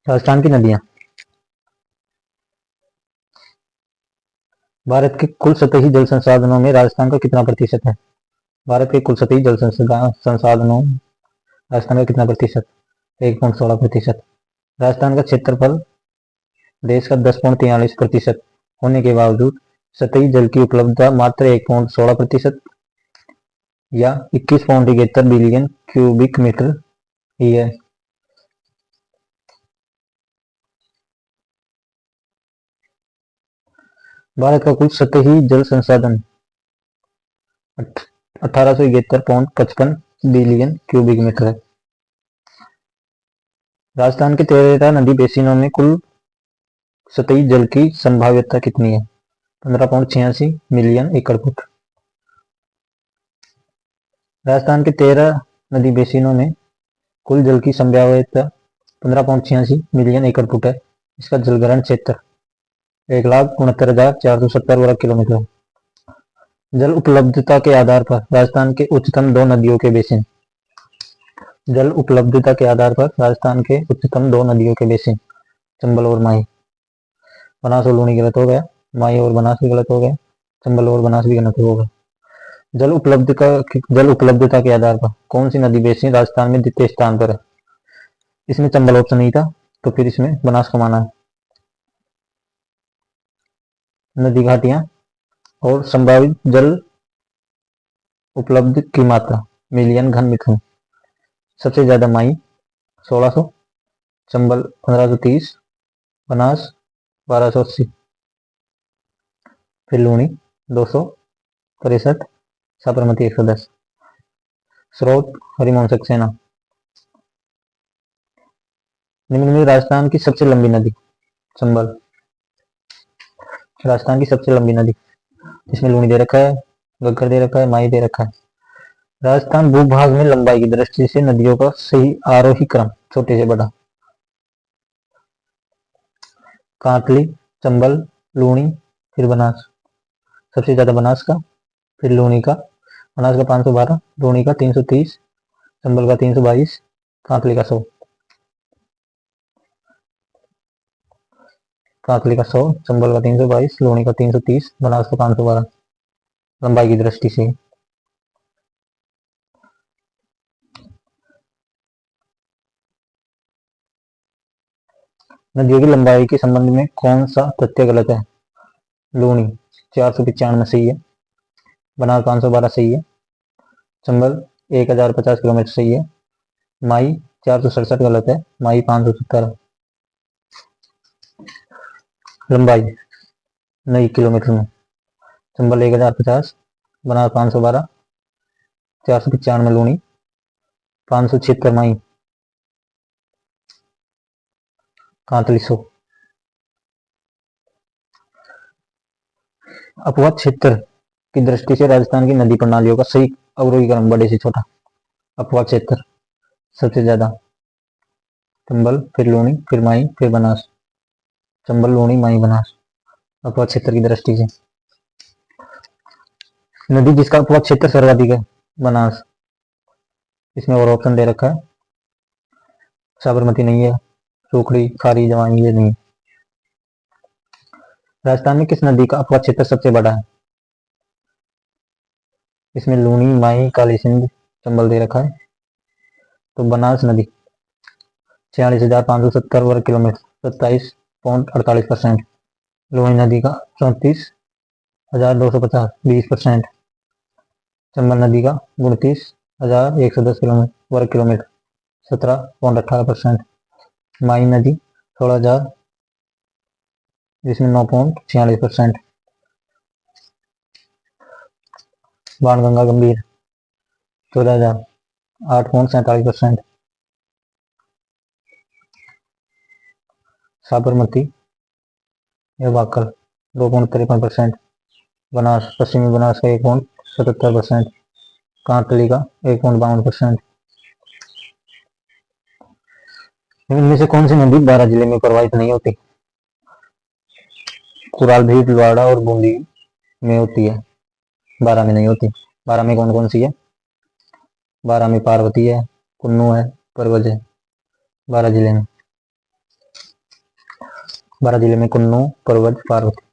राजस्थान की नदियां। भारत के कुल सतही जल संसाधनों में राजस्थान का कितना प्रतिशत है? भारत के कुल सतही जल संसाधनों में राजस्थान का कितना प्रतिशत? 1.16%। राजस्थान का क्षेत्रफल देश का 10.43% होने के बावजूद सतही जल की उपलब्धता मात्र 1.16% या 21.71 बिलियन क्यूबिक मीटर ही है। भारत का कुल सतही जल संसाधन 1871.55 बिलियन क्यूबिक मीटर है। राजस्थान के 13 नदी बेसिनों में कुल सतही जल की संभाव्यता कितनी है? 15.86 मिलियन एकड़ फुट। राजस्थान के 13 नदी बेसिनों में कुल जल की संभाव्यता 15.86 मिलियन एकड़ फुट है। इसका जलग्रहण क्षेत्र 1,69,470 वर्ग किलोमीटर है। जल उपलब्धता के आधार पर राजस्थान के उच्चतम दो नदियों के बेसिन। जल उपलब्धता के आधार पर राजस्थान के उच्चतम दो नदियों के बेसिन चंबल और माही। बनास और लूनी गलत हो गया, माही और बनास भी गलत हो गया, चंबल और बनास भी गलत हो गया। जल उपलब्धता के आधार पर कौन सी नदी बेसिन राजस्थान में द्वितीय स्थान पर है? इसमें चंबल ऑप्शन नहीं था, तो फिर इसमें बनास को माना है। नदी घाटियां और संभावित जल उपलब्ध की मात्रा मिलियन घन मीटर में। सबसे ज्यादा माही 1600, चंबल 1530, बनास 1280, फिर लूनी 263, साबरमती 110। स्रोत हरिवंश सेना। निम्न में राजस्थान की सबसे लंबी नदी। चंबल राजस्थान की सबसे लंबी नदी। इसमें लूनी दे रखा है, घग्गर दे रखा है, माही दे रखा है। राजस्थान भूभाग में लंबाई की दृष्टि से नदियों का सही आरोही क्रम छोटे से बड़ा। कांतली, चंबल, लूनी, फिर बनास। सबसे ज्यादा बनास का, फिर लूनी का। बनास का 512, लूनी का 330, चंबल का 322, कांतली का 100। कांतली का 100, चंबल का 322, लूनी का 330, बनास का 512 लंबाई की दृष्टि से। नदियों की लंबाई के संबंध में कौन सा तथ्य गलत है? लूनी 495 सही है, बनास 512 सही है, चंबल 1050 किलोमीटर सही है, माई 467 गलत है, माई 570 लंबाई नई किलोमीटर में। चंबल 1050, बनास 512, 495 लूनी, 576 माई, कांतली 100। अपवाद क्षेत्र की दृष्टि से राजस्थान की नदी प्रणालियों का सही अवरोही क्रम बड़े से छोटा। अपवाद क्षेत्र सबसे ज्यादा चंबल, फिर लूनी, फिर माही, फिर बनास। चंबल, लूनी, माही, बनास अपवाद क्षेत्र की दृष्टि से। नदी जिसका अपवाद क्षेत्र सर्वाधिक है, बनास। इसमें और ऑप्शन दे रखा है, साबरमती नहीं है, सूखड़ी, खारी, जवानी ये नहीं। राजस्थान में किस नदी का अपवाद क्षेत्र सबसे बड़ा है? इसमें लूनी, माही, काली सिंध, चंबल दे रखा है, तो बनास नदी 46,570 वर्ग किलोमीटर 27.48%। लूनी नदी का 34,250 20%। चंबल नदी का 29,110 वर्ग किलोमीटर 17.18%। माही नदी 16,000 जिसमें 9.46%। बाणगंगा गंभीर 14,000 8.47%। साबरमती या वाकल 2.53%। बनास पश्चिमी बनास का 1.77%। कांतली का 1.52%। इनमें से कौन सी नदी बारह जिले में प्रवाहित नहीं होती? कुराल, भीड़, लुआड़ा और बूंदी में होती है, बारह में नहीं होती। बारह में कौन कौन सी है? बारह में पार्वती है, कुन्नू है, परवज है, बारह जिले में। बारां जिले में कुन्नू, परवत, पार्वती।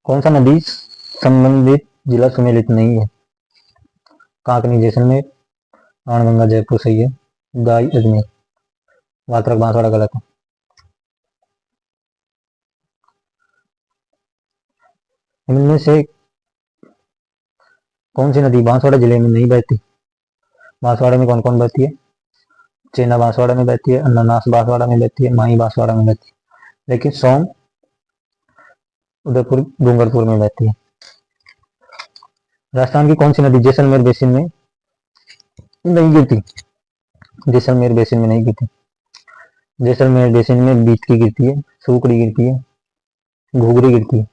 कौन सा नदी संबंधित जिला सुमेलित नहीं है? कांकनी जैसलमेर, राणगंगा जयपुर सही है, दाई अजमेर, वात्रक बांसवाड़ा गलत है। इनमें से कौन सी नदी बांसवाड़ा जिले में नहीं बहती? बांसवाड़ा में कौन कौन बहती है? चेना बांसवाड़ा में बहती है, अनन्नास बांसवाड़ा में बहती है, माही बांसवाड़ा में बहती है, लेकिन सोम उदयपुर डूंगरपुर में बहती है। राजस्थान की कौन सी नदी जैसलमेर बेसिन में नहीं गिरती? जैसलमेर बेसिन में नहीं गिरती। जैसलमेर बेसिन में बीतकी गिरती है, सूकड़ी गिरती है, घुघरी गिरती है,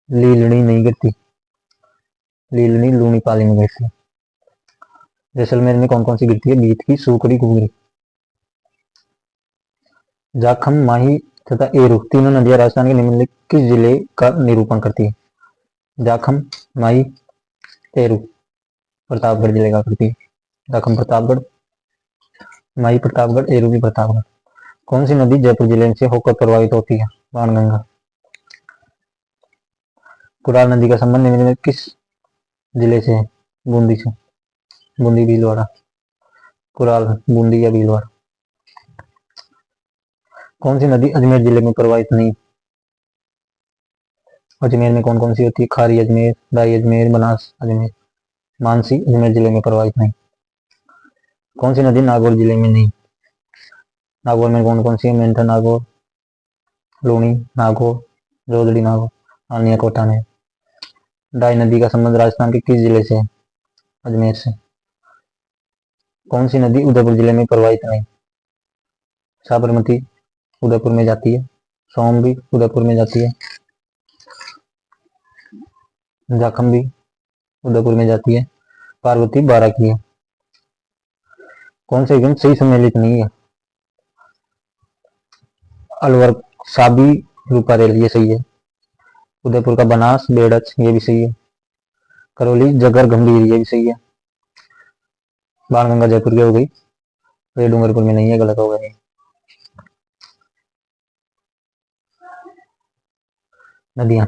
लीलनी नहीं गिरती। लीलनी लूनी पाली में गिरती है। जैसलमेर में कौन कौन सी गिरती है? बीतकी, सूकड़ी, घुघरी। जाखम, माही तथा एरू तीनों नदियां राजस्थान के निम्नलिखित किस जिले का निरूपण करती है? जाखम, माही, एरू प्रतापगढ़ जिले का करती है। जाखम प्रतापगढ़, माही प्रतापगढ़, एरू भी प्रतापगढ़। कौन सी नदी जयपुर जिले से होकर प्रभावित होती है? बाणगंगा। कुराल नदी का संबंध निम्न में किस जिले से है? बूंदी से। बूंदी, भीलवाड़ा। कुराल बूंदी या भीलवाड़ा। कौन सी नदी अजमेर जिले में प्रवाहित नहीं? अजमेर में कौन कौन सी होती है? खारी अजमेर, दाई अजमेर, बनास अजमेर, मानसी अजमेर जिले में प्रवाहित नहीं। कौन सी नदी नागौर जिले में नहीं? नागौर में कौन कौन सी है? मेंढा नागौर, लूणी नागौर, जोदड़ी नागौर, आनिया कोटा में। डाई नदी का संबंध राजस्थान के किस जिले से है? अजमेर से। कौन सी नदी उदयपुर जिले में प्रवाहित नहीं? साबरमती उदयपुर में जाती है, सोम भी उदयपुर में जाती है, जाखम भी उदयपुर में जाती है, पार्वती बारां की है। कौन सा युग्म सही सम्मिलित नहीं है? अलवर साबी रूपारेल ये सही है। उदयपुर का बनास बेड़च ये भी सही है। करौली जगर गंभीर ये भी सही है। बाणगंगा जयपुर की हो गई, ये डूंगरपुर में नहीं है, गलत हो गए। नदियां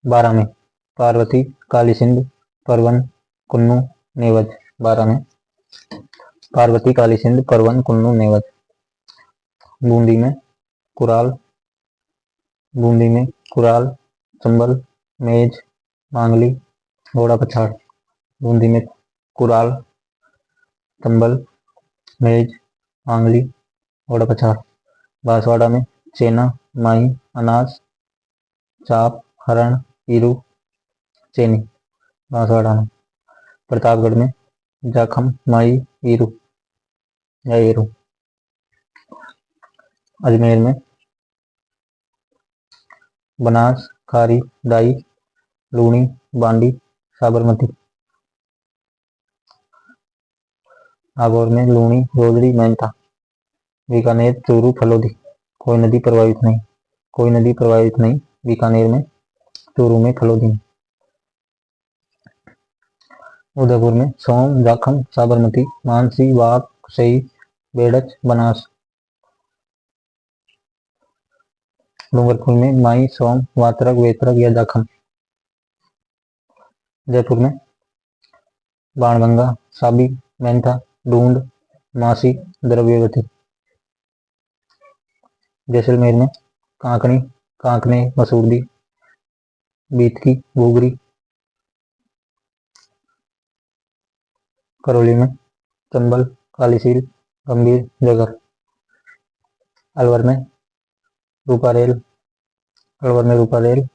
12 में पार्वती, काली सिंध, परवन, कुन्नू, नेवज। 12 में पार्वती, काली सिंध, परवन, कुन्नू, नेवज। बूंदी में कुराल, बूंदी में कुराल, चंबल, मेज, मांगली, घोड़ा पछाड़। बूंदी में कुराल, चंबल, मेज, मांगली, घोड़ा पछाड़। बांसवाड़ा में चेना, माही, अनाज, चाप, हरण, ईरू, चेनी। बांसवाड़ा में। प्रतापगढ़ में जाखम, माही, ईरू या ईरू। अजमेर में बनास, खारी, दाई, लूणी, बांडी, साबरमती। नागौर में लूणी, रोजड़ी, मेंढा। बीकानेर, चूरू, फलोदी। कोई नदी प्रवाहित नहीं। कोई नदी प्रवाहित नहीं बीकानेर में, चूरू में, फलोदी में। उदयपुर में सोम, जाखम, साबरमती, मानसी, वाक, सई, बेड़च, बनास। डूंगरपुर में माई, सोम, वात्रक, वेत्रक या जाखम। जयपुर में बाणगंगा, साबी, मेंथा, डूंड, मासी, द्रव्यवती। जैसलमेर में कांकणी, कांकने, मसूरदी, बीतकी, घुघरी। करौली में चंबल, कालीसील, गंभीर, जगर। अलवर में रूपारेल, अलवर में रूपारेल,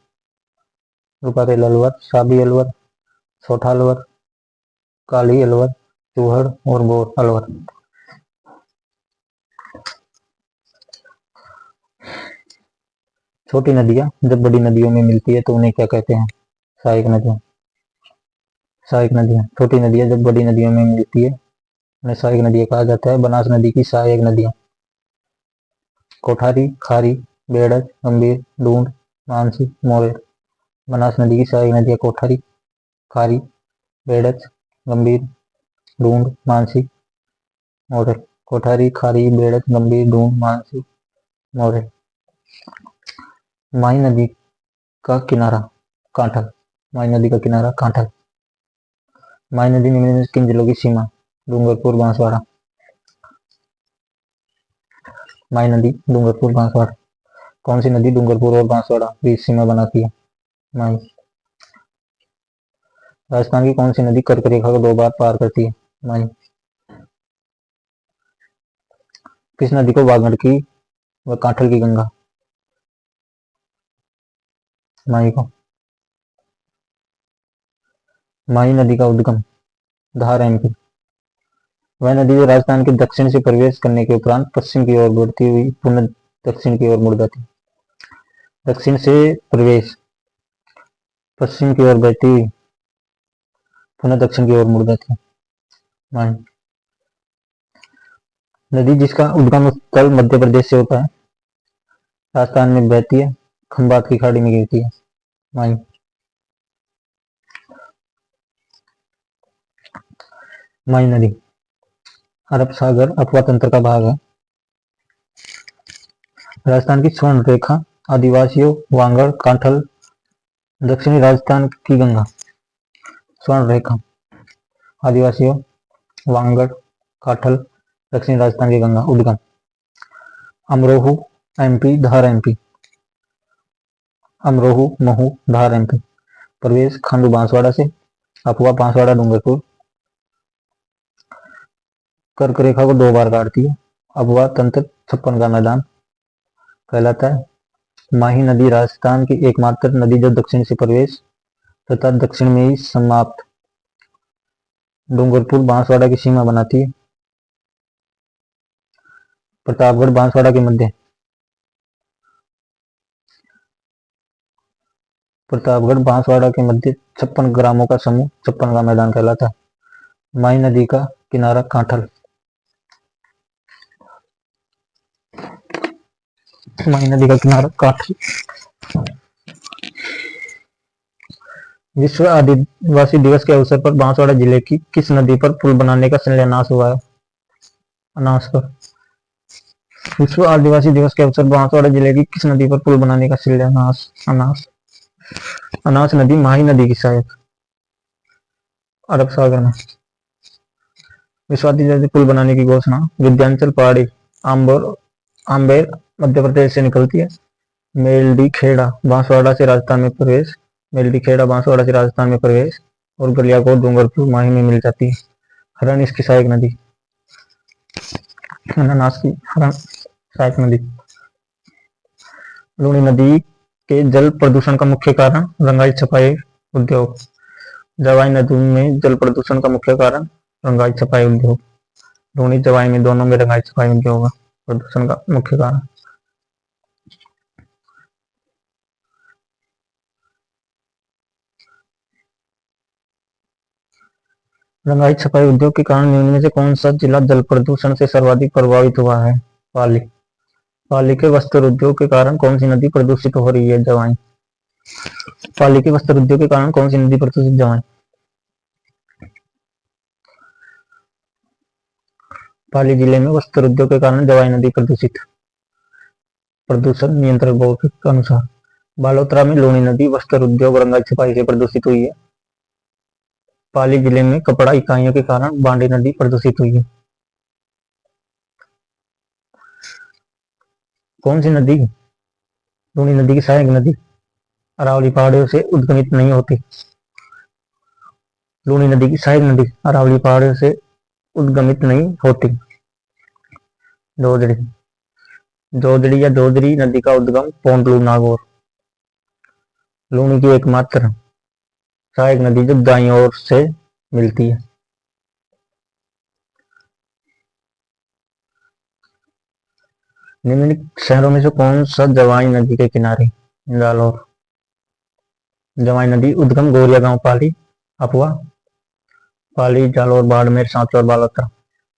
रूपारेल अलवर, साबी अलवर, सोठा अलवर, काली अलवर, चूहड़ और बोर अलवर। छोटी नदियां जब बड़ी नदियों में मिलती है तो उन्हें क्या कहते हैं? सहायक नदियां। सहायक नदियां। छोटी नदियां जब बड़ी नदियों में मिलती है उन्हें सहायक नदियां कहा जाता है। बनास नदी की सहायक नदियां कोठारी, खारी, बेड़च, गंभीर, डूंड, मानसी, मोरेर। बनास नदी की सहायक नदियां कोठारी, खारी, बेड़च, गंभीर, डूंड, मानसी, मोरेल, कोठारी, खारी, बेड़क, गंभीर, ढूंढ, मानसी, मोरेल। माही नदी का किनारा कांठल, माही नदी का किनारा कांठल। माही नदी निम्न किन जिलों की सीमा, डूंगरपुर, बांसवाड़ा। माही नदी डूंगरपुर, बांसवाड़ा। कौन सी नदी डूंगरपुर और बांसवाड़ा बीच सीमा बनाती है, माही। राजस्थान की कौन सी नदी कर्क रेखा को 2 बार पार करती है, माही। किस नदी को वागड़ की व कांठल की गंगा, माही को। माही नदी का उद्गम धार, एमपी। वह नदी जो राजस्थान के दक्षिण से प्रवेश करने के उपरांत पश्चिम की ओर बढ़ती हुई पुनः दक्षिण की ओर मुड़ जाती है। दक्षिण से प्रवेश, पश्चिम की ओर बढ़ती हुई पुनः दक्षिण की ओर मुड़ जाती है, माही। नदी जिसका उद्गम स्थल मध्य प्रदेश से होता है, राजस्थान में बहती है, खंबात की खाड़ी में गिरती है, माही। माही नदी अरब सागर अथवा तंत्र का भाग है। राजस्थान की स्वर्ण रेखा, आदिवासियों, वांगड़, कांठल, दक्षिणी राजस्थान की गंगा। स्वर्ण रेखा, आदिवासियों, वांगड़, कांठल, दक्षिणी राजस्थान की गंगा। उद्गम अमरोहू, एमपी, धार, एमपी। अमरोहू, महू, धार, एमपी। प्रवेश खांडू बांसवाड़ा से, अफवाह बांसवाड़ा, डूंगरपुर। कर्क रेखा को 2 बार काटती है, अफवाह तंत्र 56 का मैदान कहलाता है। माही नदी राजस्थान की एकमात्र नदी जो दक्षिण से प्रवेश तथा दक्षिण में ही समाप्त डूंगरपुर बांसवाड़ा की सीमा बनाती है। प्रतापगढ़ बांसवाड़ा के मध्य, प्रतापगढ़ बांसवाड़ा के मध्य 56 ग्रामों का समूह 56 का मैदान कहलाता है। माही नदी का किनारा कांठल। माही नदी का किनारा कांठल। विश्व आदिवासी दिवस के अवसर पर बांसवाड़ा जिले की किस नदी पर पुल बनाने का शिलान्यास हुआ है, अनास पर। विश्व आदिवासी दिवस के अवसर पर बांसवाड़ा जिले की किस नदी पर पुल बनाने का शिलान्यास, अनास। अनास नदी माही नदी की सहायक, अरब सागर में। विश्व आदिवासी पुल बनाने की घोषणा विंध्याचल पहाड़ी, आम्बेर मध्य प्रदेश से निकलती है। मेलडी खेड़ा बांसवाड़ा से राजस्थान में प्रवेश, मेलडी खेड़ा बांसवाड़ा से राजस्थान में प्रवेश और गलियाकोट डूंगरपुर माही में मिल जाती है। हरण इसकी सहायक नदी, अनानास की हरण सहायक नदी। लूणी नदी के जल प्रदूषण का मुख्य कारण रंगाई छपाई उद्योग। जवाई नदी में जल प्रदूषण का मुख्य कारण रंगाई छपाई उद्योग। लूणी जवाई में दोनों में रंगाई छपाई उद्योग प्रदूषण का मुख्य कारण। रंगाई छपाई उद्योग के कारण निम्न में से कौन सा जिला जल प्रदूषण से सर्वाधिक प्रभावित हुआ है, पाली। पाली के वस्त्र उद्योग के कारण कौन सी नदी प्रदूषित हो रही है, जवाई। पाली के वस्त्र उद्योग के कारण कौन सी नदी प्रदूषित, जवाई। पाली जिले में वस्त्र उद्योग के कारण जवाई नदी प्रदूषित। प्रदूषण नियंत्रण बोर्ड के अनुसार बालोतरा में लूणी नदी वस्त्र उद्योग रंगाई छपाई से प्रदूषित हुई है। पाली जिले में कपड़ा इकाइयों के कारण बांडी नदी प्रदूषित हुई है। कौन सी नदी लूणी नदी की सहायक नदी अरावली पहाड़ियों से उद्गमित नहीं होती। लूणी नदी की सहायक नदी अरावली पहाड़ियों से उद्गमित नहीं होती। जोजड़ी, जोजड़ी या जोजरी नदी का उद्गम पोंडलू नागौर। लूणी की एकमात्र सहायक नदी जो दाईं ओर से मिलती है। निम्नलिखित शहरों में से कौन सा जवाई नदी के किनारे, जालौर। जवाई नदी उद्गम गोरिया गांव पाली, अफवाह पाली, जालौर, बाड़मेर, सांचौर, बालोतरा।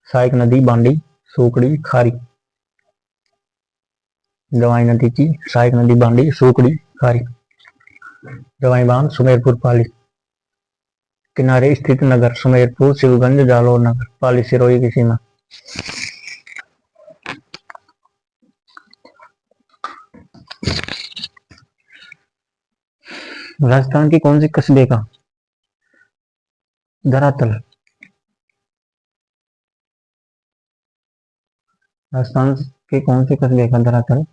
सहायक नदी बांडी, सूकड़ी, खारी। जवाई नदी की सहायक नदी बांडी, सूकड़ी, खारी। जवाई बांध सुमेरपुर, पाली। किनारे स्थित नगर सुमेरपुर, शिवगंज, जालौर नगर, पाली सिरोही की सीमा। राजस्थान के कौन से कस्बे का धरातल राजस्थान के कौन से कस्बे का धरातल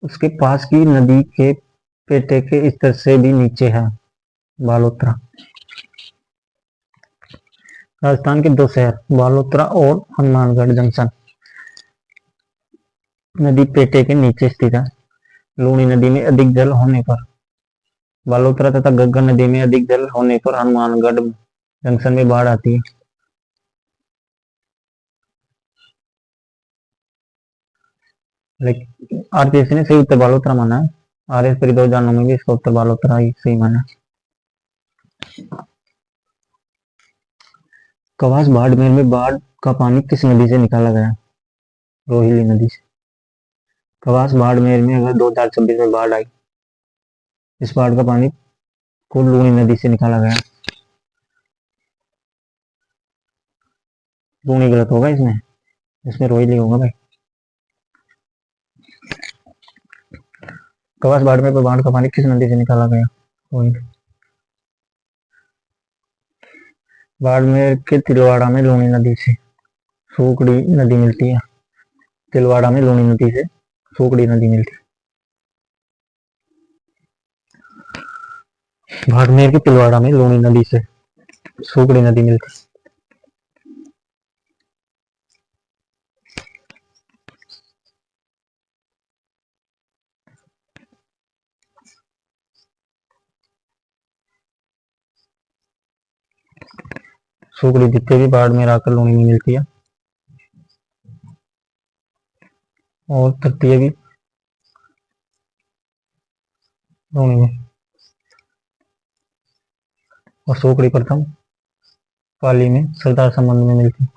उसके पास की नदी के पेटे के स्तर से भी नीचे है? बालोतरा। राजस्थान के दो शहर बालोतरा और हनुमानगढ़ जंक्शन नदी पेटे के नीचे स्थित है। लूणी नदी में अधिक जल होने पर बालोतरा तथा घग्गर नदी में अधिक जल होने पर हनुमानगढ़ जंक्शन में बाढ़ आती है। लेकिन आरपीएससी ने सही उत्तर बालोतरा माना है। आरएस परी 2009 में भी इसका उत्तर बालोतरा ही सही माना। कवास बाड़मेर में बाढ़ का पानी किस नदी से निकाला गया? रोहिली नदी से। कवास बाड़मेर में अगर 2026 में बाढ़ आई, इस बाढ़ का पानी को लूणी नदी से निकाला गया। लूणी गलत होगा इसमें रोहिली होगा भाई। कवास बाड़मेर पर बाढ़ का पानी किस नदी से निकाला गया? रोहिली। बाड़मेर के तिलवाड़ा में लूणी नदी से सूकड़ी नदी मिलती है। तिलवाड़ा में लूणी नदी से सूकड़ी नदी मिलती है। बाड़मेर के तिलवाड़ा में लूणी नदी से सूकड़ी नदी मिलती है। सूकड़ी द्वितीय भी बाड़मेर आकर लूणी में मिलती है और तृतीय भी लूणी में और सूकड़ी प्रथम पाली में सरदार संबंध में मिलती है।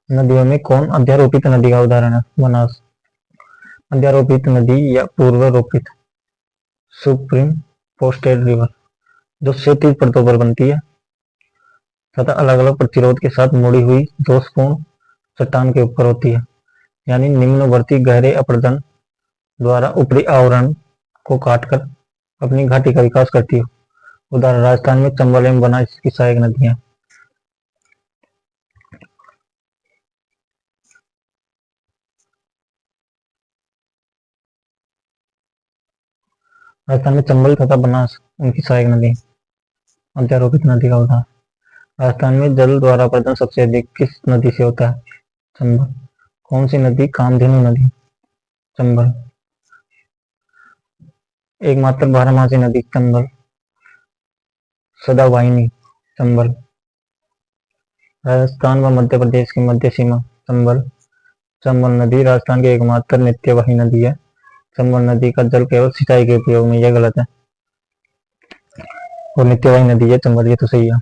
नदियों में कौन अध्यारोपित नदी का उदाहरण है? बनास। अध्यारोपित नदी या पूर्वारोपित सुप्रीम पोस्टेड रिवर जो क्षैतिज परतों पर बनती है तथा अलग अलग प्रतिरोध के साथ मुड़ी हुई दोषपूर्ण चट्टान के ऊपर होती है, यानी निम्नवर्ती गहरे अपरदन द्वारा ऊपरी आवरण को काटकर अपनी घाटी का विकास करती है। उदाहरण राजस्थान में चंबल एवं बनास की सहायक नदियां। राजस्थान में चंबल तथा बनास उनकी सहायक नदी अध्यारोपित नदी का उदाहरण। राजस्थान में जल द्वारा अपरदन सबसे अधिक किस नदी से होता है? चंबल। कौन सी नदी? कामधेनु नदी। चंबल। एकमात्र बारहमासी नदी चंबल। सदावाहिनी चंबल। राजस्थान व मध्य प्रदेश की मध्य सीमा चंबल। चंबल नदी राजस्थान की एकमात्र नित्यवाही नदी है। चंबल नदी का जल केवल सिंचाई के उपयोग में, यह गलत है। और नित्यवाही नदी है चंबल, ये तो सही है।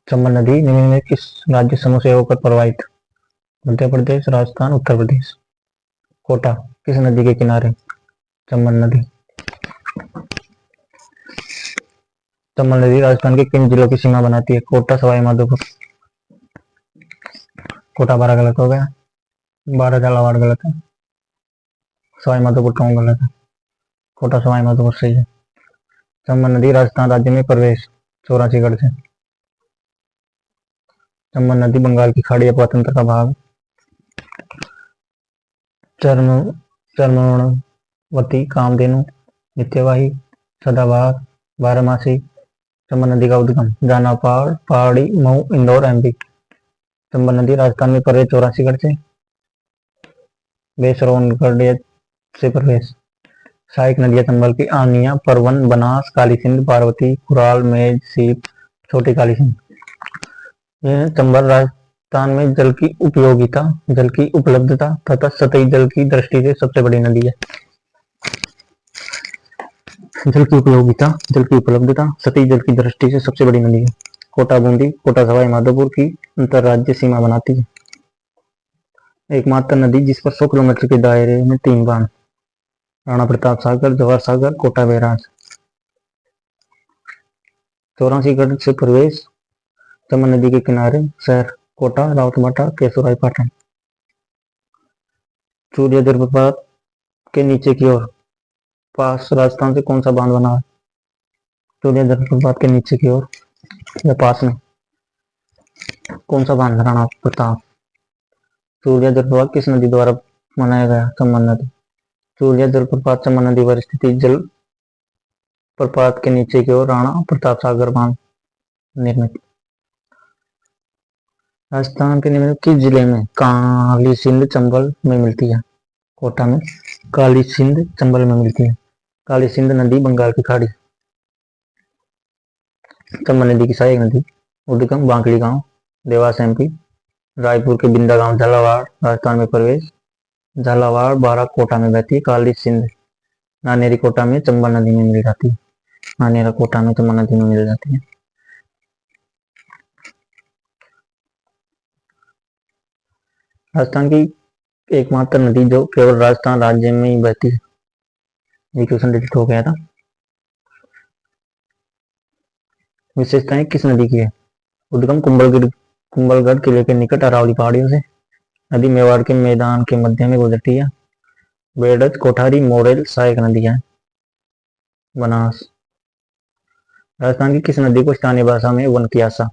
चंबल नदी निम्न में किस राज्य समूह से होकर प्रवाहित? मध्य प्रदेश, राजस्थान, उत्तर प्रदेश। कोटा किस नदी के किनारे? चंबल नदी। चंबल नदी राजस्थान के किन जिलों की सीमा बनाती है? कोटा, सवाई माधोपुर। कोटा 12 गलत हो गया। 12 झालावाड़ गलत है। सवाई माधोपुर टोंक गलत है। कोटा सवाई माधोपुर सही है। चंबल नदी राजस्थान राज्य में प्रवेश 84गढ़ से। चंबल नदी बंगाल की खाड़ी अपतंत्र का भाग। चर्मवती, कामधेनु, नित्यवाही, सदाबहार, बारहमासी। चंबल नदी का उद्गम जानापाड़, पहाड़ी, मऊ, इंदौर, एमपी। चंबल नदी राजस्थान में प्रवेश 84गढ़ से। बेसरोनगढ़ से प्रवेश। सहायक नदियां चंबल की आनिया, परवन, बनास, काली सिंध, पार्वती, कुराल, मेज, सीप, छोटी काली सिंध। यह चंबल राजस्थान में जल की उपयोगिता, जल की उपलब्धता तथा सतही जल की दृष्टि से सबसे बड़ी नदी है। जल की उपयोगिता, जल की उपलब्धता, सतही जल की दृष्टि से सबसे बड़ी नदी है। कोटा बूंदी, कोटा सवाई माधोपुर की अंतरराज्यीय सीमा बनाती है। एकमात्र नदी जिस पर 100 किलोमीटर के दायरे में 3 बांध, राणा प्रताप सागर, जवाहर सागर, कोटा बैराज। 84 से प्रवेश, चमन नदी के किनारे, शहर कोटा, रावतमाटा, केशोराय पाटन। सूर्य जलप्रपात के नीचे की ओर पास राजस्थान से कौन सा बांध बना है? सूर्य जलप्रपात के नीचे की ओर या पास में कौन सा बांध? राणा प्रताप। सूर्य जलप्रपात किस नदी द्वारा बनाया गया? चंबल नदी। सूर्य जलप्रपात चंबल नदी पर स्थित जल प्रपात के नीचे की ओर राणा प्रताप सागर बांध निर्मित। राजस्थान के निम्नलिखित किस जिले में काली सिंध चंबल में मिलती है? कोटा में काली सिंध चंबल में मिलती है। काली सिंध नदी बंगाल की खाड़ी। चंबल नदी की सहायक नदी, उद्गम बांकड़ी गांव, देवास एमपी, रायपुर के बिंदा गांव, झालावाड़ राजस्थान में प्रवेश, झालावाड़ बारा कोटा में बहती है। काली सिंध नानेरी कोटा में चंबल नदी में मिल जाती है। नानेरा कोटा में चंबल नदी में मिल जाती है। राजस्थान की एकमात्र नदी जो केवल राजस्थान राज्य में ही बहती है। ये क्वेश्चन डिलीट हो गया था। विशेषताएं किस नदी की है? उद्गम कुंभलगढ़ किले के निकट अरावली पहाड़ियों से। नदी मेवाड़ के मैदान के मध्य में गुजरती है। बेड़ज, कोठारी, मोरेल सहायक नदी है। बनास। राजस्थान की किस नदी को स्थानीय भाषा में वनकियासा?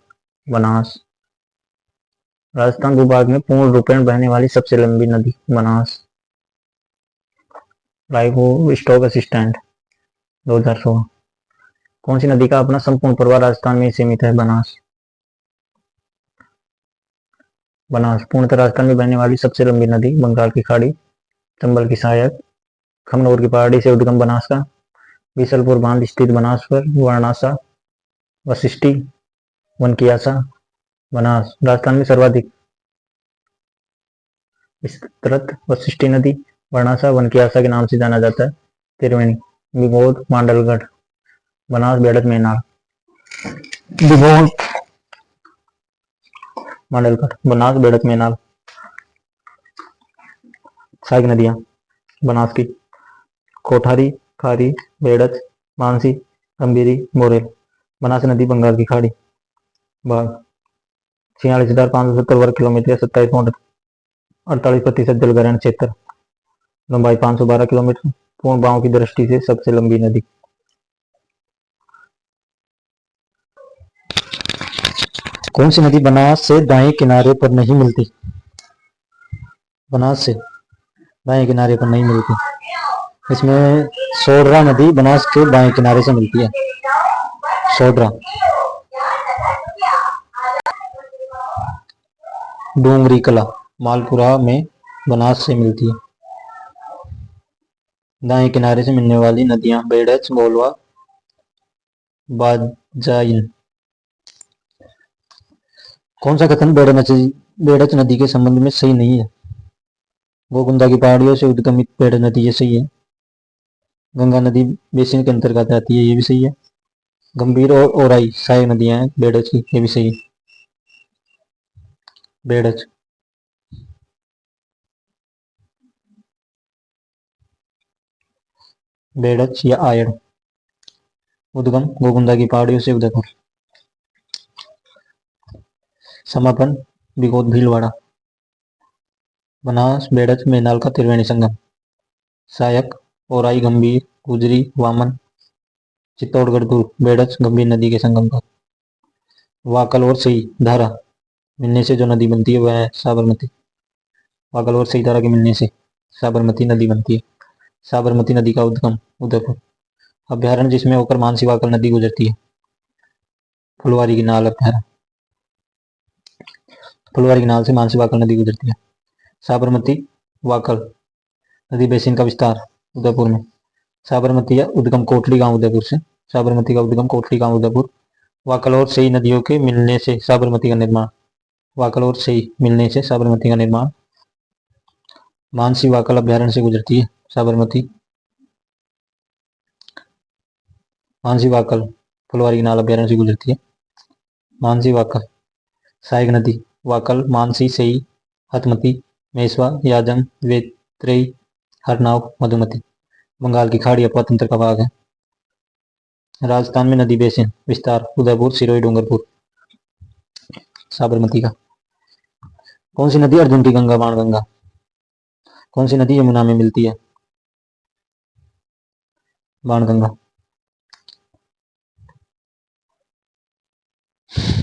बनास। राजस्थान भूभाग में पूर्ण रूपेण बहने वाली सबसे लंबी नदी? बनास। Livestock assistant 2016। कौन सी नदी का अपना संपूर्ण प्रवाह राजस्थान में सीमित है? बनास। बनास पूर्णतः राजस्थान में बहने वाली सबसे लंबी नदी, बंगाल की खाड़ी, चंबल की सहायक, खमनोर की पहाड़ी से उद्गम बनास का, बीसलपुर बांध स्थित बनास पर, वारणासा, वशिष्ठी, वनकियासा, बनास। राजस्थान में सर्वाधिक विस्तृत वशिष्ठी नदी वारणासा वनकियासा के नाम से जाना जाता है। त्रिवेणी, बिगोद, मांडलगढ़, बनास, बेड़त, मेनाल। बिगोद, मांडलगढ़, बनास, बेड़त, मेनाल सहायक नदियां बनास की, कोठारी, खारी, बेड़च, मानसी, गंभीरी, मोरेल। बनास नदी बंगाल की खाड़ी। भाग 46,570 वर्ग किलोमीटर या 27.48% जलग्रहण क्षेत्र। लंबाई 512 किलोमीटर। पूर्ण भाव की दृष्टि से सबसे लंबी नदी। कौन सी नदी बनास से दाएं किनारे पर नहीं मिलती? बनास से दाएं किनारे पर नहीं मिलती। इसमें सोडरा नदी बनास के बाएं किनारे से मिलती है। सोडरा। डूंगरी कला मालपुरा में बनास से मिलती है। दाएं किनारे से मिलने वाली नदियां बेड़च, मोलवा, बाजाइन। कौन सा कथन बेड़च नदी के संबंध में सही नहीं है? गोकुंदा की पहाड़ियों से उद्गमित बेड़च नदी, ये सही है। गंगा नदी बेसिन के अंतर्गत आती है, ये भी सही है। गंभीर और ओराई सहायक नदियां हैं बेड़च की, ये भी सही है। बेड़च। बेड़च या आयड़। उद्गम गोकुंदा की पहाड़ियों से उदयपुर। समापन बिगोद, भीलवाड़ा। बनास, बेड़च, मेनाल का त्रिवेणी संगम। सहायक ओराई, गंभीर, गुजरी, वामन, चित्तौड़गढ़, दुर्ग। बेड़च गंभीर नदी के संगम पर। वाकल और सही धारा मिलने से जो नदी बनती है वह है साबरमती। वाकल और सही धारा के मिलने से साबरमती नदी बनती है। साबरमती नदी का उद्गम उदयपुर। अभ्यारण्य जिसमें होकर मानसी वाकल नदी गुजरती है? फुलवारी की नाल अभ्यारण्य। फुलवारी की नाल से मानसी वाकल नदी गुजरती है। साबरमती वाकल नदी बेसिन का विस्तार उदयपुर में। साबरमती या उद्गम कोटली गांव उदयपुर से। साबरमती का उद्गम कोटली गांव उदयपुर। वाकल और सही नदियों के मिलने से साबरमती का निर्माण। वाकल और सही मिलने से साबरमती का निर्माण। मानसी वाकल अभ्यारण्य से गुजरती है साबरमती। मानसी वाकल फुलवारी की नाल अभ्यारण्य से गुजरती है। मानसी वाकल सहायक नदी वाकल, मानसी, सही, हथमती, मेसवा, याजंग, वेत्रेई, हरनाव, मधुमती। बंगाल की खाड़ी अपवा तंत्र का भाग है। राजस्थान में नदी बेसिन विस्तार उदयपुर, सिरोही, डूंगरपुर, साबरमती का। कौन सी नदी अर्जुन की गंगा बाणगंगा? कौन सी नदी यमुना में मिलती है? बाणगंगा।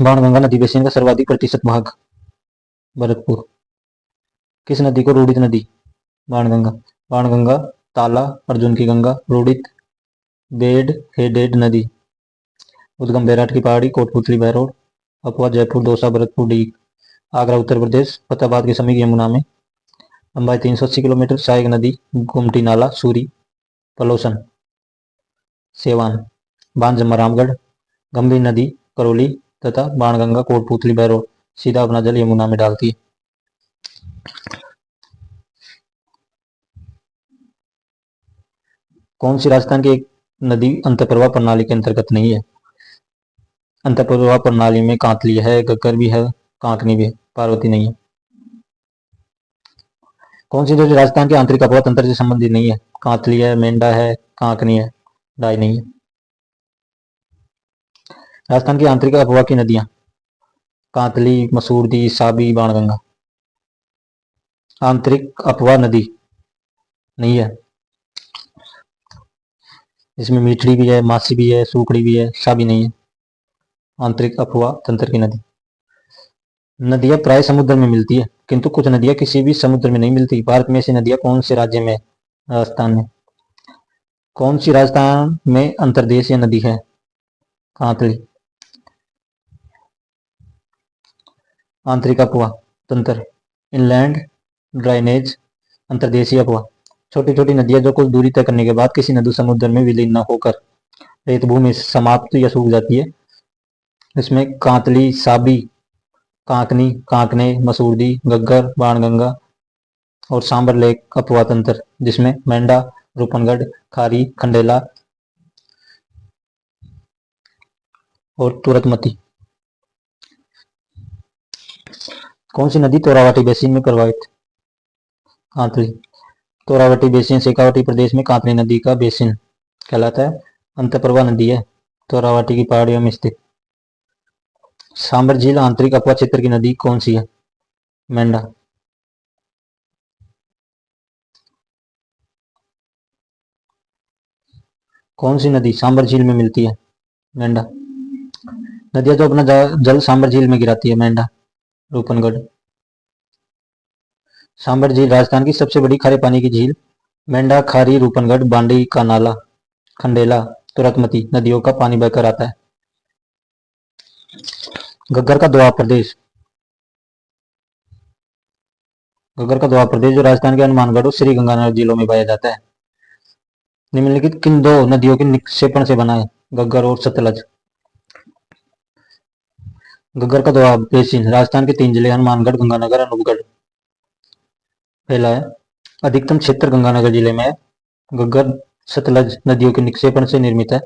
बाणगंगा नदी बेसिन का सर्वाधिक प्रतिशत भाग भरतपुर। किस नदी को रूडित नदी? बाणगंगा। बाणगंगा, ताला, अर्जुन की गंगा, रूडित, बेड, हेडेड नदी। उद्गम बैराट की पहाड़ी, कोटपुतली, बहरोड, अपवा, जयपुर, दौसा, भरतपुर, डीग। आगरा उत्तर प्रदेश, फतेहाबाद के समीप यमुना में। लंबाई 380 किलोमीटर। सहायक नदी गोमती नाला, सूरी, पलोसन, सेवान। बांधजम्मा रामगढ़, गंभीर नदी करौली तथा बाणगंगा कोटपुतली बहरोड सीधा अपना जल यमुना में डालती है। कौन सी राजस्थान की एक नदी अंतःप्रवाह प्रणाली के अंतर्गत नहीं है? अंतःप्रवाह प्रणाली में कांतली है, गग्गर भी है, कांकनी भी है, पार्वती नहीं है। कौन सी नदी राजस्थान के आंतरिक अपवा तंत्र से संबंधित नहीं है? कांतली है, मेंढा है, कांकनी है, डाई नहीं है। राजस्थान की आंतरिक अपवा की नदियां कांतली, मसूरदी, साबी, बाणगंगा। आंतरिक अपवा नदी नहीं है, इसमें मीठड़ी भी है, मासी भी है, सूखड़ी भी है, साबी नहीं है। आंतरिक अपवा तंत्र की नदी। नदियां प्राय समुद्र में मिलती है, किंतु कुछ नदियां किसी भी समुद्र में नहीं मिलती। भारत में ऐसी नदियां कौन से राज्य में? राजस्थान में। कौन सी राजस्थान में अंतर्देशीय नदी है? कांतली। आंतरिक अपवा तंत्र इनलैंड ड्राइनेज, अंतर्देशीय अपवा। छोटी छोटी नदियां जो कुछ दूरी तय करने के बाद किसी नदी समुद्र में विलीन न होकर रेतभूमि समाप्त या सूख जाती है, इसमें कांतली, साबी, कांकनी, कांकने, मसूरदी, गग्गर, बाणगंगा और सांबर लेक अपवा तंत्र, जिसमें मेंढा, रूपनगढ़, खारी, खंडेला और तुरतमती। कौन सी नदी तोरावटी बेसिन में प्रवाहित? कांतली। तोरावटी बेसिन शेखावटी प्रदेश में कांतली नदी का बेसिन कहलाता है। अंतःप्रवाह नदी है, तोरावटी की पहाड़ियों में स्थित। सांबर झील आंतरिक अपवा क्षेत्र की नदी कौन सी है? मेंढा। कौन सी नदी सांबर झील में मिलती है? मेंढा। नदियां जो अपना जल सांबर झील में गिराती है? मेंढा, रूपनगढ़। सांबर झील राजस्थान की सबसे बड़ी खारे पानी की झील मेंढा, खारी, रूपनगढ़, बांडी का नाला, खंडेला, तुरतमती नदियों का पानी बहकर आता है। घग्गर का दोआब प्रदेश। घग्गर का दोआब प्रदेश जो राजस्थान के हनुमानगढ़ और श्री गंगानगर जिलों में पाया जाता है, निम्नलिखित किन दो नदियों के निक्षेपण से बना है? घग्गर और सतलज। घग्गर का दोआब बेसिन राजस्थान के 3 जिले हनुमानगढ़, गंगानगर, अनूपगढ़ फैला है। अधिकतम क्षेत्र गंगानगर जिले में है। घग्गर सतलज नदियों के निक्षेपण से निर्मित है।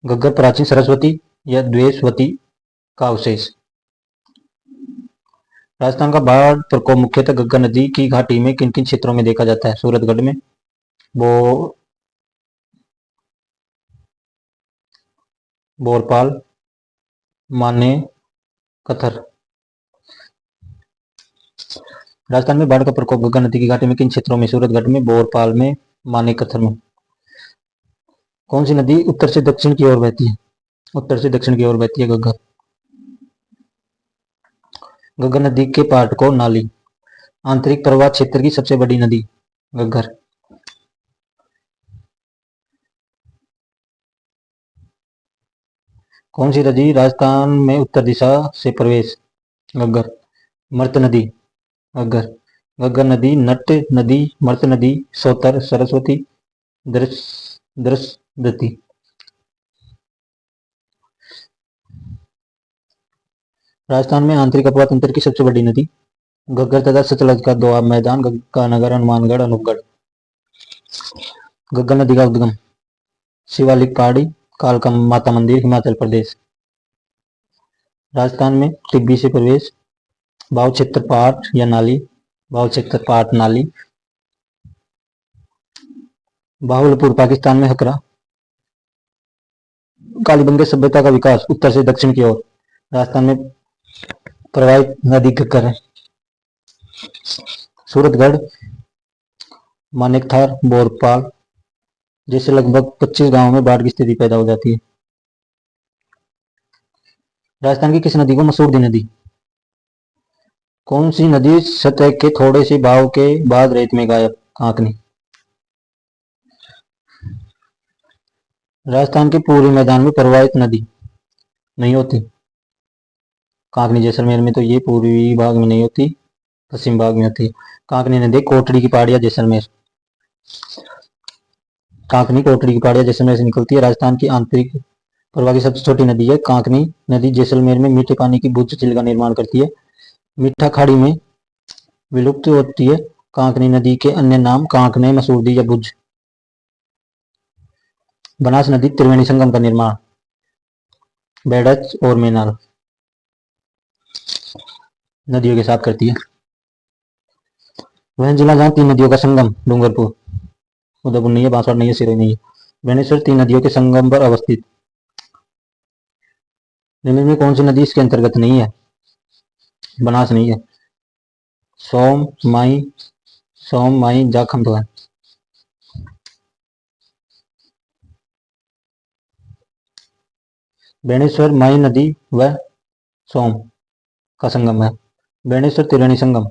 घग्गर प्राचीन सरस्वती या द्वेषवती का अवशेष। राजस्थान का बाढ़ प्रकोप मुख्यतः घग्गर नदी की घाटी में किन किन क्षेत्रों में देखा जाता है? सूरतगढ़ में, बोरपाल, माने, कथर। राजस्थान में बाढ़ का प्रकोप घग्गर नदी की घाटी में किन क्षेत्रों में? सूरतगढ़ में, बोरपाल में, माने, कथर में। कौन सी नदी उत्तर से दक्षिण की ओर बहती है? उत्तर से दक्षिण की ओर बहती है घग्गर। घग्गर नदी के पाट को नाली। आंतरिक प्रवाह क्षेत्र की सबसे बड़ी नदी घग्गर। कौन सी नदी राजस्थान में उत्तर दिशा से प्रवेश? घग्गर। मर्त नदी घग्गर। घग्गर नदी, नट नदी, मर्त नदी, सोतर, सरस्वती, दृशदती। राजस्थान में आंतरिक अपवा तंत्र की सबसे बड़ी नदी घग्गर तथा सतलज का दोआब मैदान गंगानगर, हनुमानगढ़, अनूपगढ़। घग्गर नदी का उद्गम शिवालिक पहाड़ी, कालका माता मंदिर, हिमाचल प्रदेश। राजस्थान में तिब्बी से प्रवेश भाव क्षेत्र पाट या नाली, भाव क्षेत्र पाट नाली। बाहुलपुर पाकिस्तान में हकरा। कालीबंगा सभ्यता का विकास उत्तर से दक्षिण की ओर, राजस्थान में प्रवाहित नदी घग्गर है। सूरतगढ़, मानेकथार, बोरपाल जैसे लगभग 25 गांवों में बाढ़ की स्थिति पैदा हो जाती है। राजस्थान की किस नदी को मसूरदी नदी? कौन सी नदी सतह के थोड़े से बहाव के बाद रेत में गायब? कांकनी। राजस्थान के पूर्वी मैदान में प्रवाहित नदी नहीं होती। कांकनी। जैसलमेर में तो ये पूर्वी भाग में नहीं होती, पश्चिम भाग में होती है। कांकनी नदी कोटड़ी की पहाड़ियां जैसलमेर, कांकनी कोटड़ी की पहाड़ियां जैसलमेर से निकलती है। राजस्थान की आंतरिक प्रवाह की सबसे छोटी नदी है कांकनी नदी। जैसलमेर में मीठे पानी की भूज झील का निर्माण करती है। मीठा खाड़ी में विलुप्त होती है। कांकनी नदी के अन्य नाम कांकने, मसूरदी या भुज। बनास नदी त्रिवेणी संगम का निर्माण बेड़च और मेनाल नदियों के साथ करती है। वह जिला जहां 3 नदियों का संगम डूंगरपुर, उदयपुर नहीं है, बांसवाड़ा नहीं है, सिरोही नहीं है। बेनेश्वर 3 नदियों के संगम पर अवस्थित। निम्न में कौन सी नदी इसके अंतर्गत नहीं है? बनास नहीं है। सोम माई जाखम तो है। बेणेश्वर माई नदी व सोम का संगम है। बेणेश्वर त्रिवेणी संगम,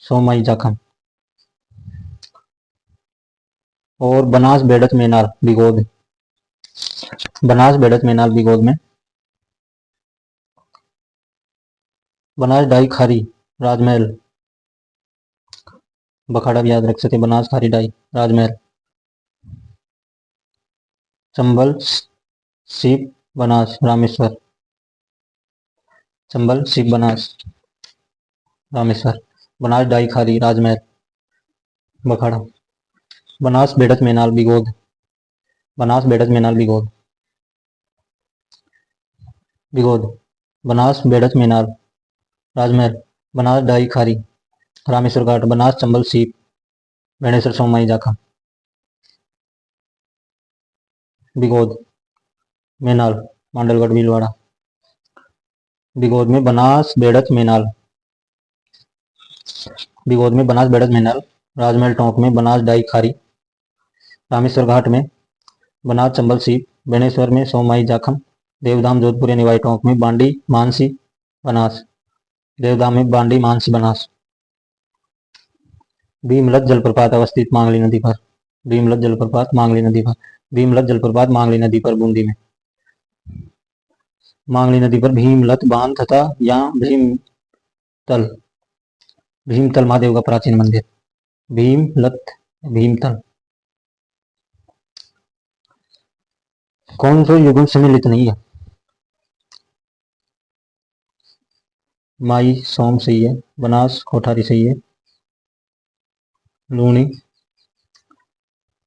सोम माई जाखम। और बनास बेड़त मेनाल बिगोद, बनास बेड़त मेनाल बिगोद में। बनास डाई खारी राजमहल, बखाड़ा भी याद रख सके। बनास खारी डाई राजमहल। चंबल सीप बनास रामेश्वर, चंबल सीप बनास रामेश्वर। बनास डाई खारी राजमहल बखाड़ा। बनास बेड़त मेनाल बिगोद, बनास बेड़त मेनाल बिगोद बिगोद। बनास बेड़त मेनाल राजमहल, बनास डाई खारी रामेश्वर घाट, बनास चंबल सीप बेणेश्वर सोमाई जाखा। बिगोद मेनाल मांडलगढ़ भीलवाड़ा। बिगोद में बनास बेड़त मेनाल, बिगोद में बनास बेड़त मेनाल। राजमहल टोंक में बनास डाई खारी। रामेश्वर घाट में बनास चंबल सीप। बेणेश्वर में सोमाई जाखम। देवधाम जोधपुर या निवाई टोंक में बांडी मानसी बनास, देवधाम में बांडी मानसी बनास। भीमलत जलप्रपात अवस्थित मांगली नदी पर, भीमलत जलप्रपात मांगली नदी पर, भीमलत जलप्रपात मांगली नदी पर बूंदी में। मांगली नदी पर भीमलत बांध तथा या भीमतल, भीमतल महादेव का प्राचीन मंदिर। भीमलत भीमतल। कौन सा युग्म सम्मिलित नहीं है? माई सोम सही है। बनास कोठारी सही है। लूणी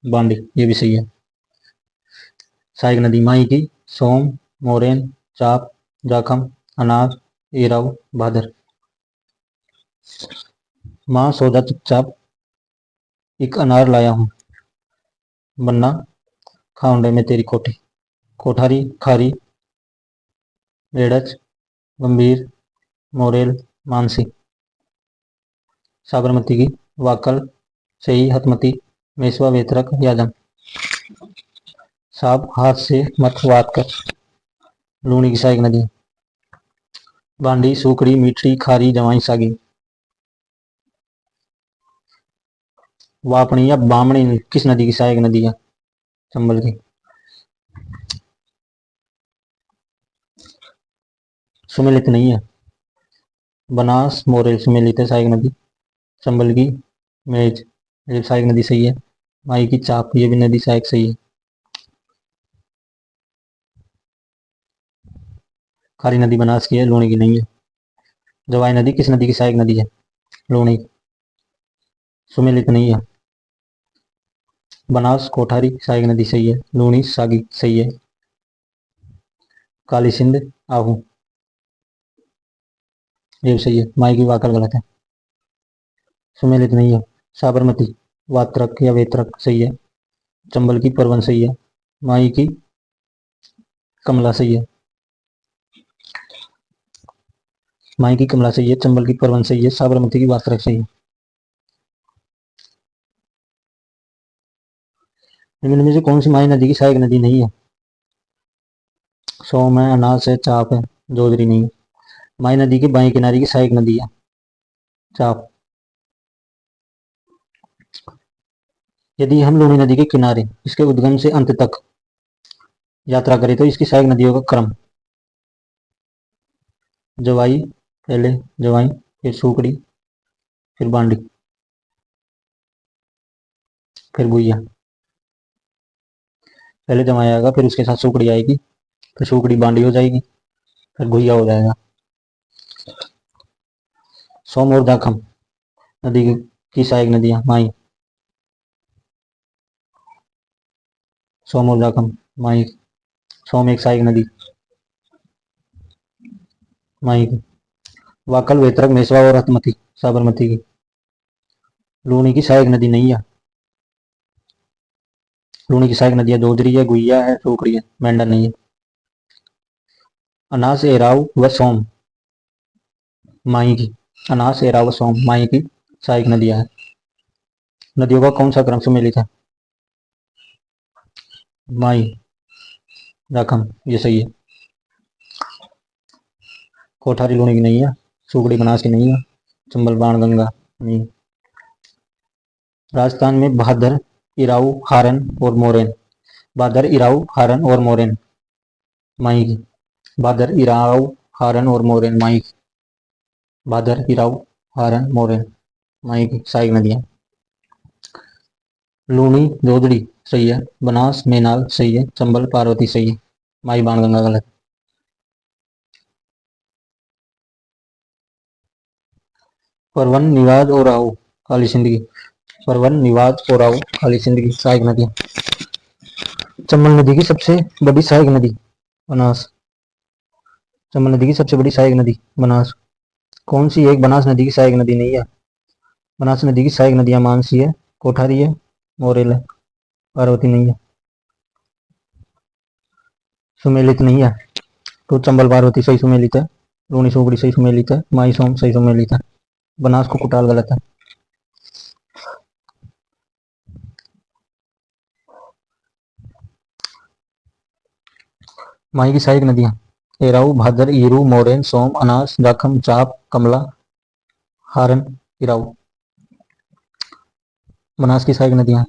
बांडी ये भी सही है। सहायक नदी माई की सोम, मोरेन, चाप, जाखम, अनार, एराव, भादर। माँ सौदा चुपचाप एक अनार लाया हूं, बन्ना खाउंडे में तेरी कोठी। कोठारी खारी बेड़च गंभीर मोरेल मानसी। साबरमती की वाकल सही। हतमती मेसवा वेतरक यादम। साब हाथ से मत वात कर लूणी की सहायक नदी। बांडी सूकड़ी मीठी खारी जवाई सागी। वापणी या बामणी किस नदी की सहायक नदी है? चंबल की। सुमेलित नहीं है। बनास मोरेल सुमेलित है सहायक नदी। चंबल की मेज ये सहायक नदी सही है। माई की चाप ये भी नदी सहायक सही है। खारी नदी बनास की है, लूणी की नहीं है। जवाई नदी किस नदी की सहायक नदी है? लूणी। सुमेलित नहीं है। बनास कोठारी सहायक नदी सही है। लूणी सागी सही है। काली सिंध आहू ये भी सही है। माई की वाकल गलत है। सुमेलित नहीं है। साबरमती वात्रक या वेत्रक सही है। चंबल की परवन सही है। माई की कमला सही है। माई की कमला सही है। चंबल की परवन सही है। साबरमती की वात्रक सही है। निम्न में से कौन सी माई नदी की सहायक नदी नहीं है? सोम है, अनास है, चाप है, जोजरी नहीं है। माई नदी के बाएं किनारे की सहायक नदी है चाप। यदि हम लूनी नदी के किनारे इसके उद्गम से अंत तक यात्रा करें तो इसकी सहायक नदियों का क्रम: जवाई, पहले जवाई, फिर सूकड़ी, फिर बांडी, फिर गुइया। पहले जवाई आएगा, फिर उसके साथ सूकड़ी आएगी, फिर सूकड़ी बांडी हो जाएगी, फिर गुइया हो जाएगा। सोम और दाखम नदी की सहायक नदियां माई। सोम और दाखम माई। सोम एक सहायक नदी माई की। वाकल, वेत्रक, मेसवा और हतमती साबरमती की। लूनी की सहायक नदी नहीं है। लूनी की सहायक नदियां जोजरी है, गुइया है, सूकड़ी है, मेंढा नहीं है। अनास, एराव व सोम माई की। अनास, एराव व सोम माई की सहायक नदियां हैं। नदियों का कौन सा क्रम सुमेलित है? माई, राखम, ये सही है। कोठारी लूनी की नहीं है। सूकड़ी बनास की नहीं है। चंबल बाण गंगा नहीं। राजस्थान में भादर, इराऊ, हारन और मोरेन। भादर, इराऊ, हारन और मोरेन माई की। भादर, इराऊ, हारन और मोरेन माई की। भादर, इराऊ, हारन, मोरेन माई की सहायक नदियां। लूनी, जोजड़ी सही है। बनास, मेनाल सही है। चंबल, पार्वती सही है। माई बाण गंगा गलत। परवन, निवाज और राहु काली सिंध की। परवन, निवाज और राहु काली सिंध की सहायक नदियां। चंबल नदी की सबसे बड़ी सहायक नदी बनास। चंबल नदी की सबसे बड़ी सहायक नदी बनास। कौन सी एक बनास नदी की सहायक नदी नहीं है? बनास नदी की सहायक नदियां मानसी है, कोठारी है, मोरेल है, पार्वती नहीं है। सुमेलित नहीं है तो चंबल पार्वती सही सुमेलित है। लूनी सूगड़ी सही सुमेलित है। माई सोम सही सुमेलित है। बनास को कुटाल गलत है। माई की सहायक नदियां: एराऊ, भादर, ईरू, मोरेन, सोम, अनास, दाखम, चाप, कमला, हारन, इराऊ। बनास की सहायक नदियां: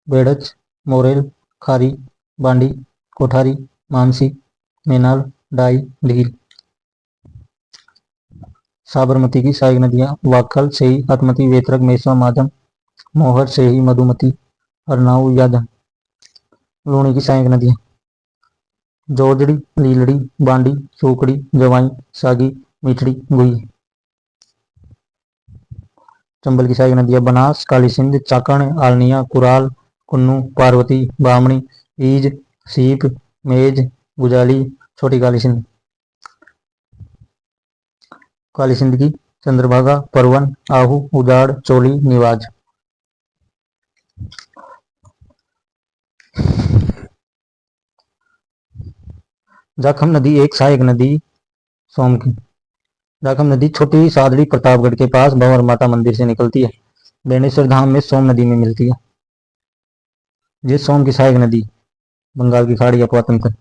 बेड़च, मोरेल, खारी, बांडी, कोठारी, मानसी, मेनाल, डाई, ढील। साबरमती की सहायक नदियां: वाकल, सेई, हतमती, वेत्रक, मेसवा, माधम, मोहर, सेही, मधुमती, हरनाऊ, यादन। लूणी की सहायक नदियां: जोजड़ी, लीलड़ी, बांडी, सूकड़ी, जवाई, सागी, मिठड़ी, गुई। चंबल की सहायक नदियां: बनास, काली सिंध, चाकण, आलनिया, कुराल, कुन्नू, पार्वती, बामणी, ईज, सीप, मेज, गुजाली, छोटी काली सिंध। काली सिंध की: चंद्रभागा, परवन, आहू, उजाड़, चोली, निवाज। जाखम नदी एक सहायक नदी सोम की। जाखम नदी छोटी सादड़ी प्रतापगढ़ के पास भंवर माता मंदिर से निकलती है। बेणेश्वर धाम में सोम नदी में मिलती है। ये सोम की सहायक नदी बंगाल की खाड़ी अफवाह तंत्र।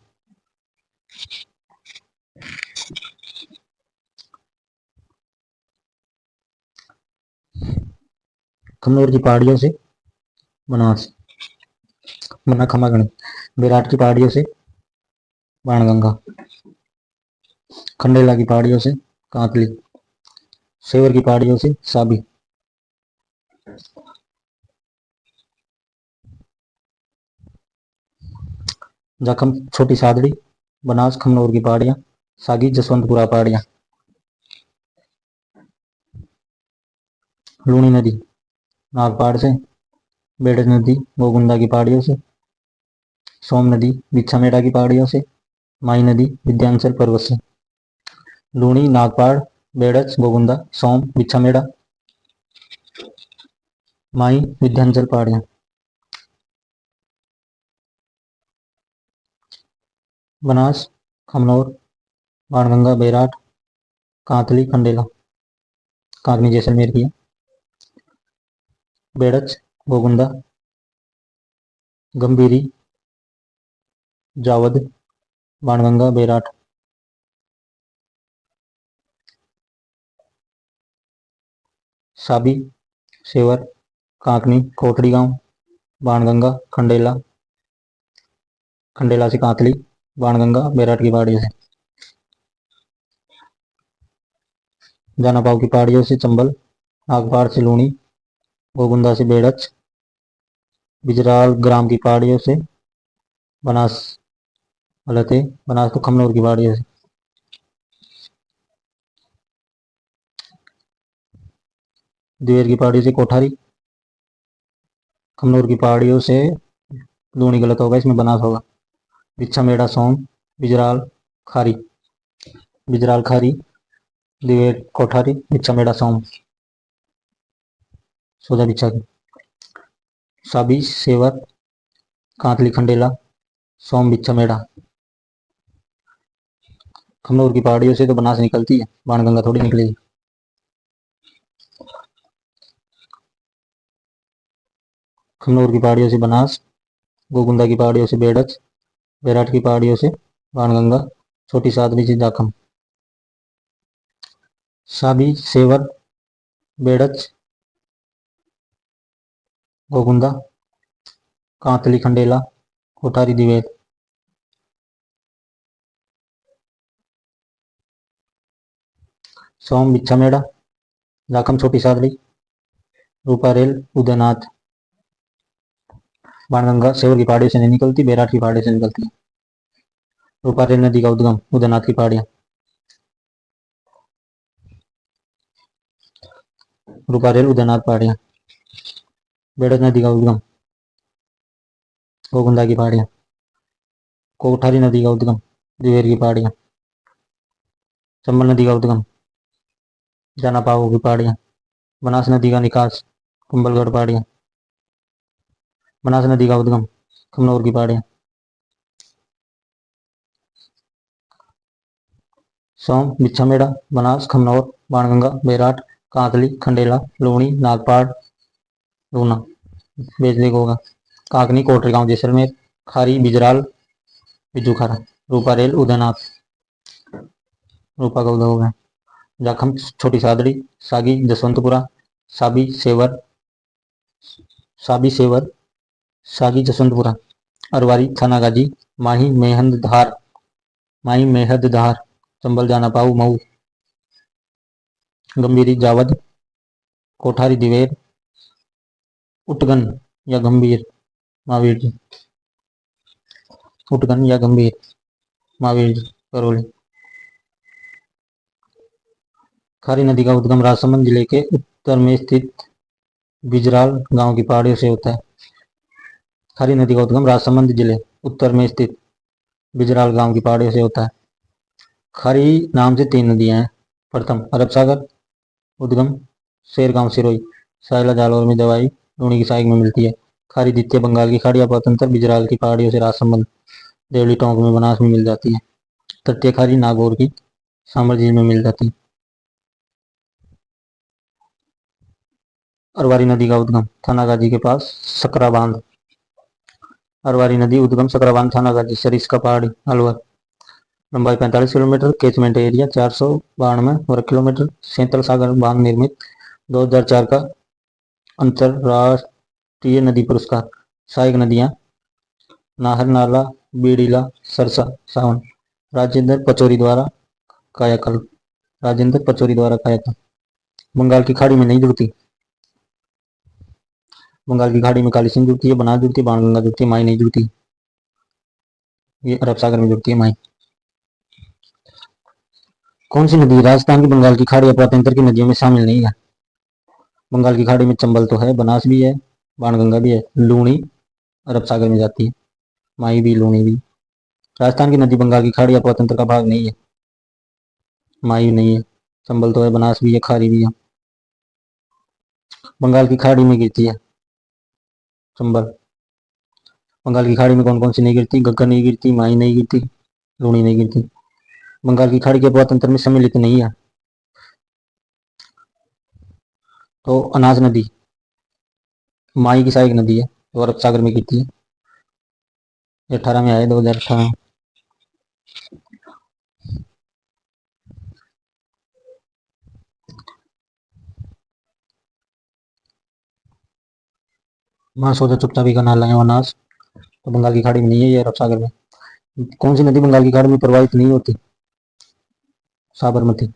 खमनोर की पहाड़ियों से बनास, मना खमागणी। विराट की पहाड़ियों से बाणगंगा। खंडेला की पहाड़ियों से कांतली। सेवर की पहाड़ियों से साबी। जाखम छोटी सादड़ी, बनास खमनोर की पहाड़ियां, सागी जसवंतपुरा पहाड़ियां। लूणी नदी नागपाड़ से। बेड़ज नदी गोगुंदा की पहाड़ियों से। सोम नदी बिच्छामेड़ा की पहाड़ियों से। माई नदी विद्यांचल पर्वत से। लूणी, नागपाड़, बेड़च गोगुंदा सोम बिच्छामेड़ा माई विंध्याचल पहाड़ियाँ। बनास खमनौर बाणगंगा बैराट कांतली खंडेला। कांकनी जैसलमेर की है। बेड़च गोगुंदा गंभीरी जावद बाणगंगा बैराट। साबी सेवर कांकनी कोटड़ी गांव बाणगंगा खंडेला। खंडेला से कांतली बाणगंगा बैराट की पहाड़ियों से। जानापाव की पहाड़ियों से चंबल नागपाड़ से लूणी गोगुंदा से बेड़च बिजराल ग्राम की पहाड़ियों से बनास गलत है बनास तो खमनौर की पहाड़ियों से। दिवेर की पहाड़ियों से कोठारी खमनौर की पहाड़ियों से लूणी गलत होगा इसमें बनास होगा। बिच्छामेड़ा सोम बिजराल खारी बिजराल खारी दिवेर कोठारी बिच्छामेड़ा सोम सोजा बिच्छा की। साबी सेवर कांतली खंडेला सोम बिच्छामेड़ा। खमनौर की पहाड़ियों से तो बनास निकलती है बाणगंगा थोड़ी निकलेगी। खमनौर की पहाड़ियों से बनास गोगुंदा की पहाड़ियों से बेड़च बैराट की पहाड़ियों से बाणगंगा छोटी सादरी से जाखम। साबी सेवर बेड़च गोगुंदा कांतली खंडेला कोठारी दिवेर। सोम बिच्छामेड़ा जाखम छोटी सादरी रूपारेल उदयनाथ। बाणगंगा सेवर की पहाड़ियों से नहीं निकलती बैराट की पहाड़ियों से निकलती है। रूपारेल नदी का उद्गम उदयनाथ की पहाड़ियां। रूपारेल उदयनाथ पहाड़ियां। बेड़च नदी का उद्गम गोगुंदा की पहाड़ियां। कोठारी नदी का उद्गम दिवेर की पहाड़ियां। चंबल नदी का उद्गम जानापाव की पहाड़ियां। बनास नदी का निकास कुंभलगढ़ पहाड़ियां। बनास नदी का उद्गम खमनौर की पहाड़ियां। सोम बिच्छामेड़ा बनास खमनौर बाणगंगा बैराट कांतली खंडेला लूणी नागपाड़ लूना बेजली को होगा। काकनी कोटरी गांव जैसलमेर खारी बिजराल बिजूखारा। रूपारेल उदयनाथ रूपा का उदय होगा। जाखम छोटी सादड़ी सागी जसवंतपुरा साबी सेवर सागी जसवंतपुरा। अरवारी थानागाजी माही मेहद धार चंबल जानापाऊ मऊ। गंभीरी जावद कोठारी दिवेर उटगन या गंभीर महावीर जी। उटगन या गंभीर महावीर जी करौली। खारी नदी का उद्गम राजसमंद जिले के उत्तर में स्थित बिजराल गांव की पहाड़ियों से होता है। खारी नदी का उद्गम राजसमंद जिले उत्तर में स्थित बिजराल गांव की पहाड़ियों से होता है। खारी नाम से 3 नदियां हैं। प्रथम अरब सागर उद्गम शेरगांव सिरोही साइला जालौर में दवाई लूणी की सहायक में मिलती है। खारी द्वितीय बंगाल की खाड़ी अपातंत्र बिजराल की पहाड़ियों से राजसमंद देवली टोंक में बनास में मिल जाती है। तृतीय खारी नागौर की सामर झील में मिल जाती है। अरवारी नदी का उद्गम थानागाजी के पास सकरा बांध। अरवारी नदी उद्गम सकरा बांध थानागाजी सरिस्का पहाड़ी अलवर। लंबाई 45 किलोमीटर कैचमेंट एरिया 492 वर्ग किलोमीटर। सैंतल सागर बांध निर्मित 2004 का अंतरराष्ट्रीय नदी पुरस्कार। सहायक नदियां नाहर नाला बीड़ीला सरसा सावन। राजेंद्र पचौरी द्वारा कायाकल्प बंगाल की खाड़ी में नहीं जुड़ती। बंगाल की खाड़ी में काली सिंध जुड़ती है बनास जुड़ती है बाणगंगा जुड़ती है माई नहीं जुड़ती। ये अरब सागर में जुड़ती है माई। कौन सी नदी राजस्थान की बंगाल की खाड़ी अपातंत्र की नदियों में शामिल नहीं है? बंगाल की खाड़ी में चंबल तो है बनास भी है बाणगंगा भी है। लूणी अरब सागर में जाती है माई भी लूणी भी। राजस्थान की नदी बंगाल की खाड़ी अपातंत्र का भाग नहीं है माई नहीं है। चंबल तो है, बनास भी है, खारी भी है। बंगाल की खाड़ी में गिरती है चंबल। बंगाल की खाड़ी में कौन कौन सी नहीं गिरती? गग्गा नहीं गिरती, माही नहीं गिरती, लूणी नहीं गिरती। बंगाल की खाड़ी के अपवातंत्र में सम्मिलित नहीं है तो अनाज नदी, माही की सहायक नदी है तो अरब सागर में गिरती है। 18 में आए, 2018। माँ सोचा चुपचाप ही का नाला है अनाज, तो बंगाल की खाड़ी में नहीं है, ये अरब सागर में। कौन सी नदी बंगाल की खाड़ी में प्रवाहित नहीं होती? साबरमती।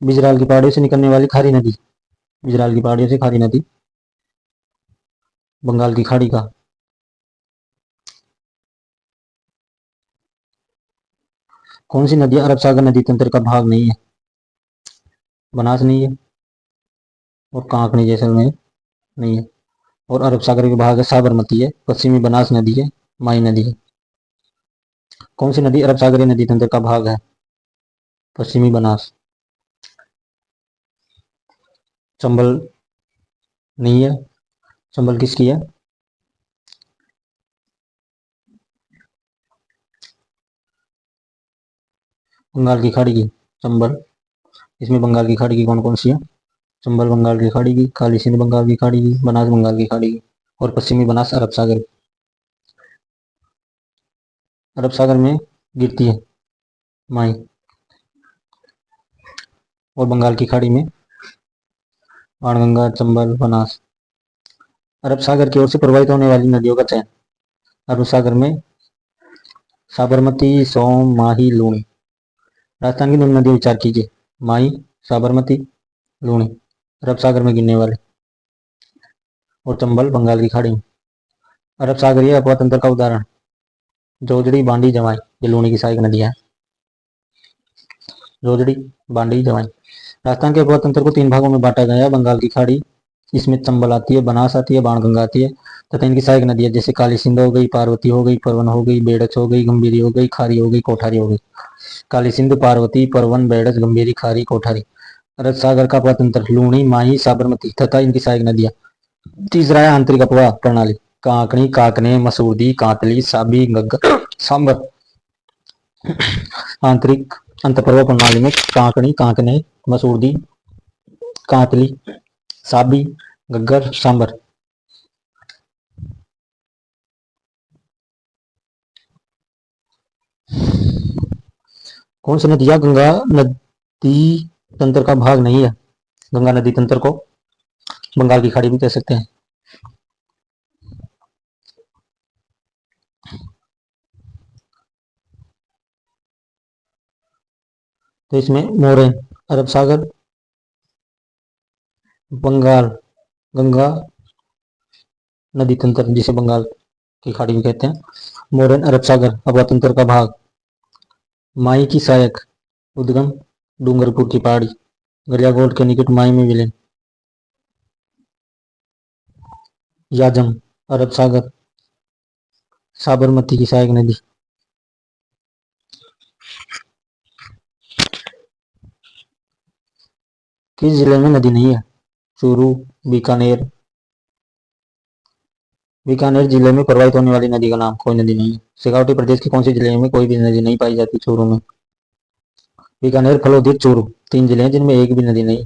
बिजराल की पहाड़ियों से निकलने वाली खारी नदी, बिजराल की पहाड़ियों से खारी नदी बंगाल की खाड़ी का। कौन सी नदी अरब सागर नदी तंत्र का भाग नहीं है? बनास नहीं है, और कांकणी जैसलमेर नहीं है, और अरब सागर के भाग है साबरमती है, पश्चिमी बनास नदी है, माई नदी है। कौन सी नदी अरब सागरीय नदी तंत्र का भाग है? पश्चिमी बनास। चंबल नहीं है, चंबल किसकी है? बंगाल की खाड़ी की। चंबल, इसमें बंगाल की खाड़ी की कौन कौन सी है? चंबल बंगाल की खाड़ी की, काली सिंध बंगाल की खाड़ी की, बनास बंगाल की खाड़ी की, और पश्चिमी बनास अरब सागर। अरब सागर में गिरती है माई, और बंगाल की खाड़ी में बाणगंगा, चंबल, बनास। अरब सागर की ओर से प्रवाहित होने वाली नदियों का चयन। अरब सागर में साबरमती, सोम, माही, लूणी। राजस्थान की निम्न नदी विचार कीजिए। माही, साबरमती, लूणी। अरब सागर में गिरने वाले, और चंबल बंगाल की खाड़ी में। अरब सागरीय अपवा तंत्र का उदाहरण। जोजड़ी, बांडी, जवाई। ये लूणी की सहायक नदियां हैं। जोजड़ी, बांडी, जवाई। राजस्थान के अपवा तंत्र को 3 भागों में बांटा गया है। बंगाल की खाड़ी, इसमें चंबल आती है, बनास आती है, बाणगंगा आती है, तथा इनकी सहायक नदियां जैसे काली सिंध हो गई, पार्वती हो गई, परवन हो गई, बेड़च हो गई, गंभीरी हो गई, खारी हो गई, कोठारी हो गई। काली सिंध, पार्वती, परवन, बेड़च, गंभीरी, खारी, कोठारी। अरब सागर का अपवा तंत्र लूणी, माही, साबरमती तथा इनकी सहायक नदियां। तीसरा है आंतरिक अपवाह प्रणाली। कांकणी, काकने, मसूरदी, कांतली, साबी, गग्गर, सांबर। आंतरिक अंतःप्रवाह प्रणाली में कांकणी, कांकने, मसूरदी, कांतली, साबी, गग्गर, सांबर। कौन सी नदियां गंगा नदी तंत्र का भाग नहीं है? गंगा नदी तंत्र को बंगाल की खाड़ी भी कह सकते हैं। तो इसमें मोरेन, अरब सागर, बंगाल, गंगा नदी तंत्र जिसे बंगाल की खाड़ी भी कहते हैं। मोरेन अरब सागर अपवा तंत्र का भाग। माई की सहायक उद्गम डूंगरपुर की पहाड़ी, गरियाकोट के निकट माई में विलीन। याजम अरब सागर, साबरमती की सहायक नदी। किस जिले में नदी नहीं है? चूरू, बीकानेर। बीकानेर जिले में प्रवाहित होने वाली नदी का नाम। कोई नदी नहीं है। शेखावटी प्रदेश के कौन से जिले में कोई भी नदी नहीं पाई जाती? चूरू में। बीकानेर, फलोदित, चूरू 3 जिले हैं जिनमें एक भी नदी नहीं।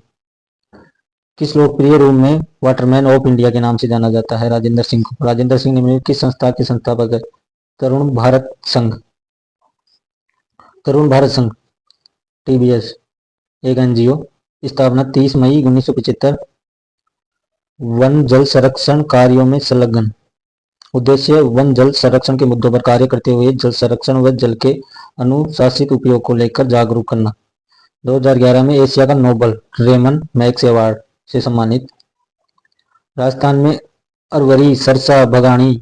किस लोकप्रिय रूम में वाटरमैन ऑफ इंडिया के नाम से जाना जाता है राजेंद्र सिंह को? राजेंद्र सिंह निम्नलिखित किस संस्था के संस्थापक है? तरुण भारत संघ, तरुण भारत संघ, टीबीएस एक एनजीओ। स्थापना 30 मई 1975। वन जल संरक्षण कार्यों में संलग्न। उद्देश्य वन जल संरक्षण के मुद्दों पर कार्य करते हुए जल संरक्षण व जल के अनुशासित उपयोग को लेकर जागरूक करना। 2011 में एशिया का नोबल रेमन मैक्स अवार्ड से सम्मानित। राजस्थान में अरवरी, सरसा, बगानी,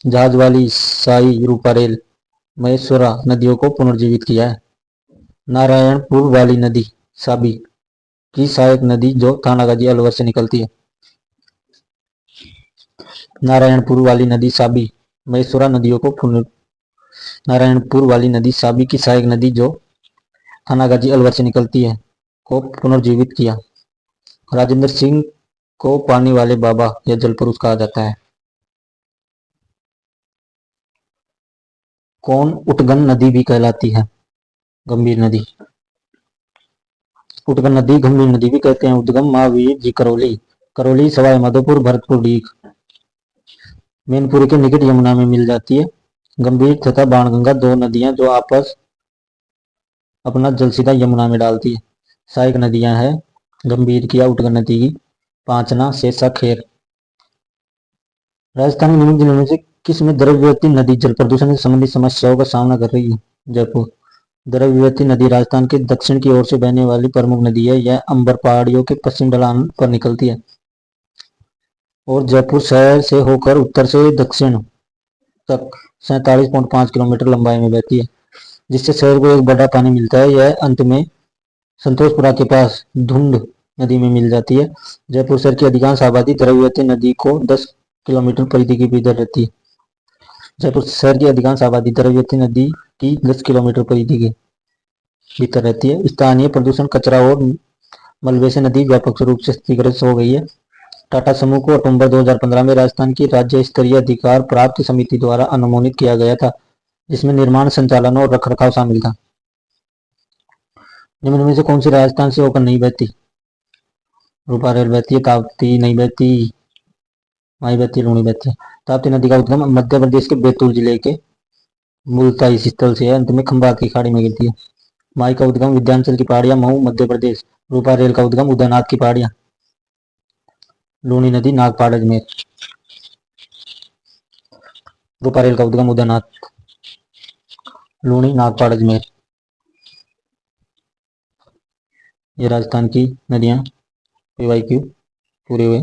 जहाजवाली, साई, रूपारेल, महेश्वरा नदियों को पुनर्जीवित किया है। नारायणपुर वाली नदी साबी की सहायक नदी जो थानागाजी अलवर से निकलती है। नारायणपुर वाली नदी साबी महेश्वरा नदियों को नारायणपुर वाली नदी साबी की सहायक नदी जो थानागाजी अलवर से निकलती है को पुनर्जीवित किया। राजेंद्र सिंह को पानी वाले बाबा या जल पुरुष कहा जाता है। कौन उटगन नदी भी कहलाती है? गंभीर नदी। उटगन नदी गंभीर नदी भी कहते हैं। उद्गम महावीर जी करौली, करौली सवाई माधोपुर भरतपुर डीग मैनपुरी के निकट यमुना में मिल जाती है। गंभीर तथा बाणगंगा दो नदियां जो आपस अपना जल सीधा यमुना में डालती है। सहायक नदियां हैं गंभीर की या उटगन नदी की पांचना शेषा खेर। राजस्थान के निम्न जिलों में से किसमें द्रव्यवती नदी जल प्रदूषण से संबंधित समस्याओं का सामना कर रही है? जयपुर। द्रव्यवती नदी राजस्थान के दक्षिण की ओर से बहने वाली प्रमुख नदी है। यह अंबर पहाड़ियों के पश्चिम ढलान पर निकलती है और जयपुर शहर से होकर उत्तर से दक्षिण तक 47.5 किलोमीटर लंबाई में बहती है, जिससे शहर को एक बड़ा पानी मिलता है। यह अंत में संतोषपुरा के पास धुंध नदी में मिल जाती है। जयपुर शहर की अधिकांश आबादी द्रव्यवती नदी को 10 किलोमीटर परिधि के भीतर रहती है। जयपुर शहर की अधिकांश आबादी द्रव्यवती नदी की 10 किलोमीटर परिधि के भीतर रहती है। स्थानीय प्रदूषण, कचरा और मलबे से नदी व्यापक रूप से क्षतिग्रस्त हो गई है। टाटा समूह को अक्टूबर 2015 में राजस्थान की राज्य स्तरीय अधिकार प्राप्त समिति द्वारा अनुमोदित किया गया था, जिसमें निर्माण, संचालन और रखरखाव शामिल था। निम्न में से कौन सी राजस्थान से होकर नहीं बहती? रूपा रेल बहती है, ताप्ती नहीं बहती, माई बहती, लूणी बहती है। ताप्ती नदी का उद्गम मध्य प्रदेश के बैतूल जिले के मुल्ताई स्थल से है, अंत में खंबात की खाड़ी में गिरती है। माई का उद्गम विंध्याचल की पहाड़ियां, मऊ मध्य प्रदेश। रूपा रेल का उद्गम उदयनाथ की पहाड़ियां। लूणी नदी नागपाड़ अजमेर। रूपा रेल का उद्गम उदयनाथ, लूणी नागपाड़ अजमेर। ये राजस्थान की नदियां पीवाईक्यू पूरे हुए।